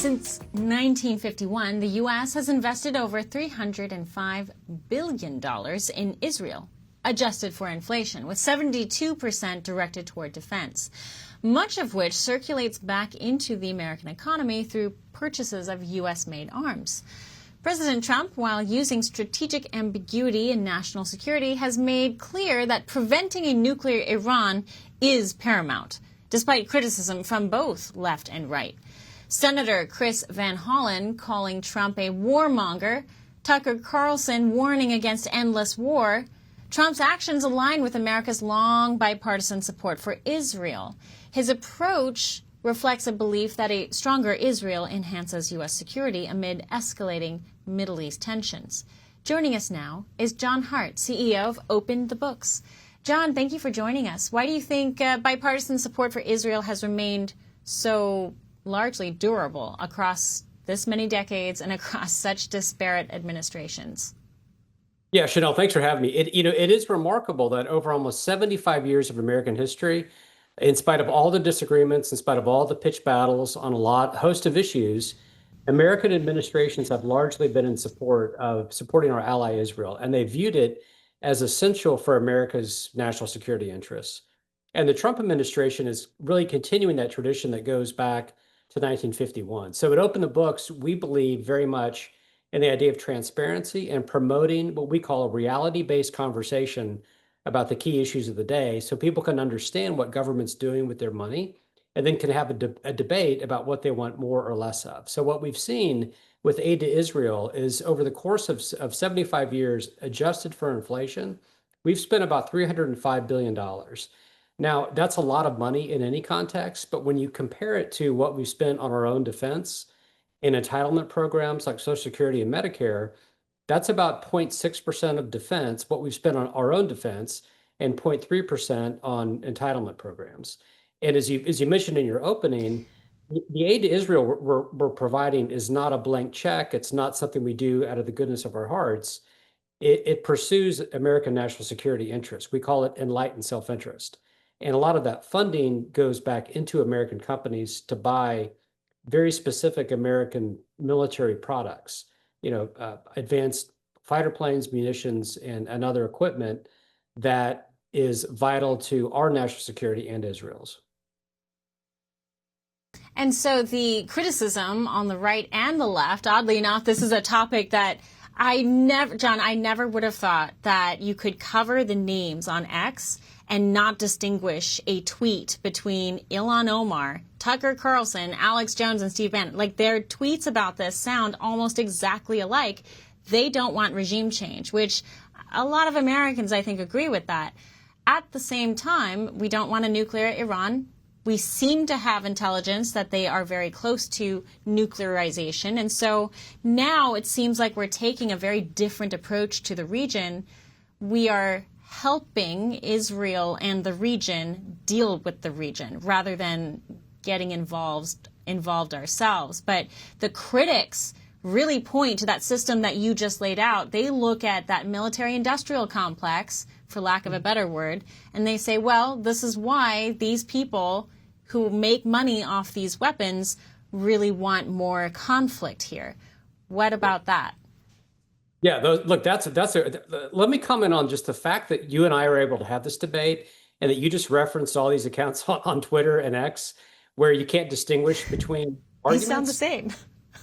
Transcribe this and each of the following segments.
Since 1951, the U.S. has invested over $305 billion in Israel, adjusted for inflation, with 72% directed toward defense, much of which circulates back into the American economy through purchases of U.S.-made arms. President Trump, while using strategic ambiguity in national security, has made clear that preventing a nuclear Iran is paramount, despite criticism from both left and right. Senator Chris Van Hollen calling Trump a warmonger, Tucker Carlson warning against endless war. Trump's actions align with America's long bipartisan support for Israel. His approach reflects a belief that a stronger Israel enhances U.S. security amid escalating Middle East tensions. Joining us now is John Hart, CEO of Open the Books. John, thank you for joining us. Why do you think bipartisan support for Israel has remained so largely durable across this many decades and across such disparate administrations? Yeah, Chanel, thanks for having me. It is remarkable that over almost 75 years of American history, in spite of all the disagreements, in spite of all the pitched battles on a host of issues, American administrations have largely been in support of supporting our ally Israel, and they viewed it as essential for America's national security interests. And the Trump administration is really continuing that tradition that goes back to 1951. So at Open the Books, we believe very much in the idea of transparency and promoting what we call a reality-based conversation about the key issues of the day so people can understand what government's doing with their money and then can have a debate about what they want more or less of. So what we've seen with aid to Israel is over the course of 75 years, adjusted for inflation, we've spent about $305 billion. Now, that's a lot of money in any context, but when you compare it to what we spent on our own defense in entitlement programs like Social Security and Medicare, that's about 0.6% of defense, what we've spent on our own defense, and 0.3% on entitlement programs. And as you mentioned in your opening, the aid to Israel we're providing is not a blank check. It's not something we do out of the goodness of our hearts. It pursues American national security interests. We call it enlightened self-interest. And a lot of that funding goes back into American companies to buy very specific American military products, advanced fighter planes, munitions, and other equipment that is vital to our national security and Israel's. And so the criticism on the right and the left, oddly enough, this is a topic that I never would have thought that you could cover the names on X and not distinguish a tweet between Ilhan Omar, Tucker Carlson, Alex Jones, and Steve Bannon. Like, their tweets about this sound almost exactly alike. They don't want regime change, which a lot of Americans, I think, agree with that. At the same time, we don't want a nuclear Iran. We seem to have intelligence that they are very close to nuclearization. And so now it seems like we're taking a very different approach to the region. We are helping Israel and the region deal with the region rather than getting involved ourselves. But the critics really point to that system that you just laid out. They look at that military-industrial complex, for lack of a better word, and they say, well, this is why these people who make money off these weapons really want more conflict here. What about that? Yeah, look, let me comment on just the fact that you and I are able to have this debate and that you just referenced all these accounts on Twitter and X where you can't distinguish between arguments. They sound the same.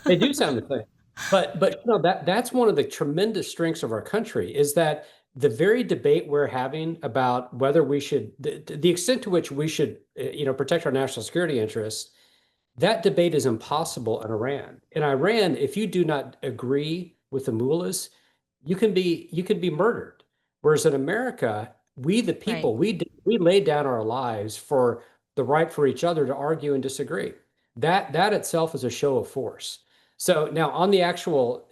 They do sound the same. But that's one of the tremendous strengths of our country is that the very debate we're having about whether we should, the extent to which we should, protect our national security interests, that debate is impossible in Iran. In Iran, if you do not agree with the mullahs, you can be murdered. Whereas in America, we the people, right, we laid down our lives for the right for each other to argue and disagree. That itself is a show of force. So now on the actual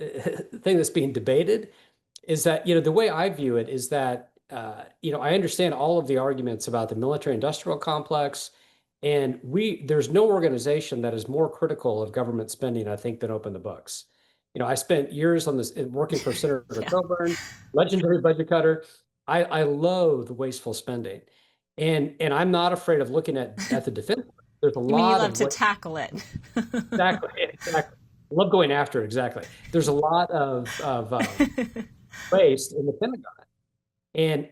thing that's being debated is that, the way I view it is that, I understand all of the arguments about the military-industrial complex, and there's no organization that is more critical of government spending, I think, than Open the Books. I spent years on this working for Senator Coburn, legendary budget cutter. I loathe wasteful spending, and I'm not afraid of looking at the defense There's a You mean you lot love of to tackle it? exactly, exactly. Love going after it, exactly. There's a lot of waste in the Pentagon.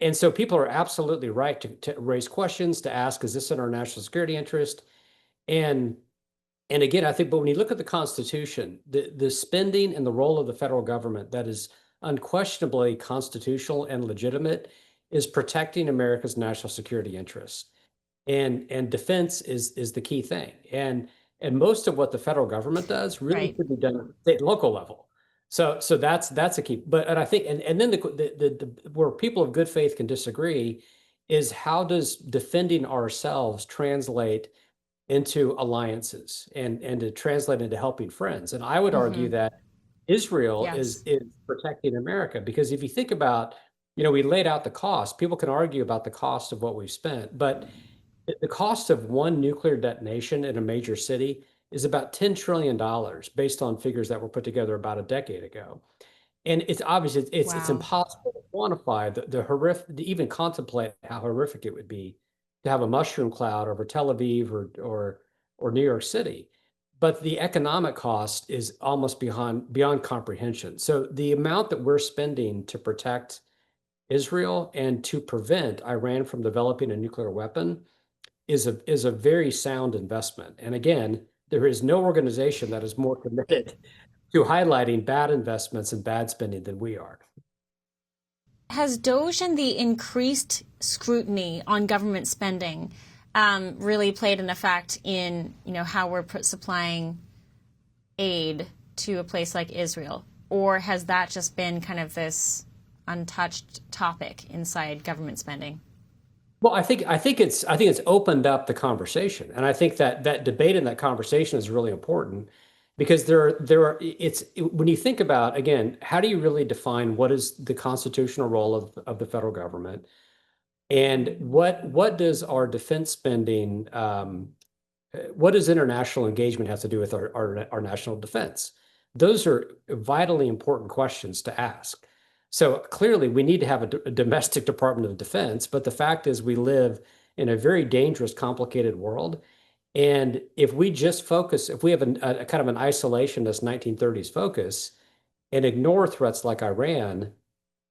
And so people are absolutely right to raise questions, to ask, is this in our national security interest? And and again, I think, but when you look at the Constitution, the spending and the role of the federal government that is unquestionably constitutional and legitimate is protecting America's national security interests. And defense is the key thing. And most of what the federal government does really Right. should be done at the state and local level. So that's a key. But and I think and then the where people of good faith can disagree is how does defending ourselves translate into alliances and to translate into helping friends. And I would argue Hmm. that Israel Yes. is protecting America because if you think about, we laid out the cost. People can argue about the cost of what we've spent, but the cost of one nuclear detonation in a major city is about $10 trillion based on figures that were put together about a decade ago. And it's obvious it's Wow. impossible to quantify the horrific, to even contemplate how horrific it would be to have a mushroom cloud over Tel Aviv or New York City. But the economic cost is almost beyond comprehension. So the amount that we're spending to protect Israel and to prevent Iran from developing a nuclear weapon is a very sound investment. And again, there is no organization that is more committed to highlighting bad investments and bad spending than we are. Has Doge and the increased scrutiny on government spending really played an effect in, how we're supplying aid to a place like Israel? Or has that just been kind of this untouched topic inside government spending? Well, I think it's opened up the conversation, and I think that debate and that conversation is really important because there are it's when you think about again, how do you really define what is the constitutional role of the federal government, and what does our defense spending what does international engagement have to do with our national defense? Those are vitally important questions to ask. So clearly, we need to have a domestic Department of Defense, but the fact is, we live in a very dangerous, complicated world. And if we just focus, if we have a kind of an isolationist 1930s focus and ignore threats like Iran,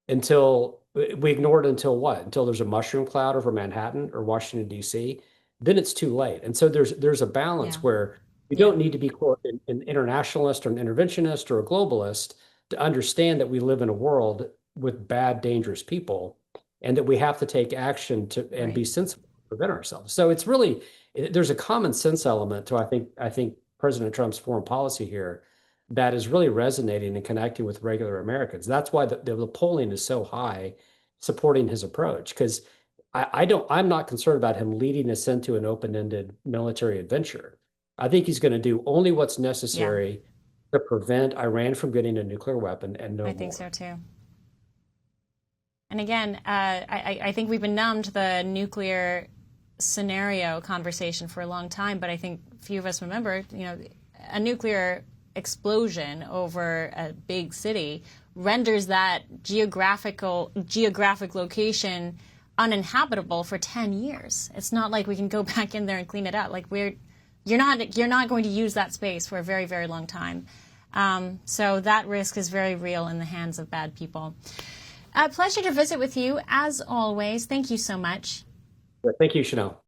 until we ignore it until what? Until there's a mushroom cloud over Manhattan or Washington, D.C., then it's too late. And so there's a Yeah. balance where you Yeah. don't need to be quote an internationalist or an interventionist or a globalist to understand that we live in a world with bad, dangerous people, and that we have to take action to and Right. be sensible to prevent ourselves. So it's really there's a common sense element to I think President Trump's foreign policy here that is really resonating and connecting with regular Americans. That's why the polling is so high supporting his approach. Because I'm not concerned about him leading us into an open-ended military adventure. I think he's going to do only what's Yeah, necessary to prevent Iran from getting a nuclear weapon and no I think more. so too. And again, I think we've been numb to the nuclear scenario conversation for a long time, but I think few of us remember, a nuclear explosion over a big city renders that geographic location uninhabitable for 10 years. It's not like we can go back in there and clean it up. Like you're not going to use that space for a very, very long time. So that risk is very real in the hands of bad people. A pleasure to visit with you as always. Thank you so much. Thank you, Chanel.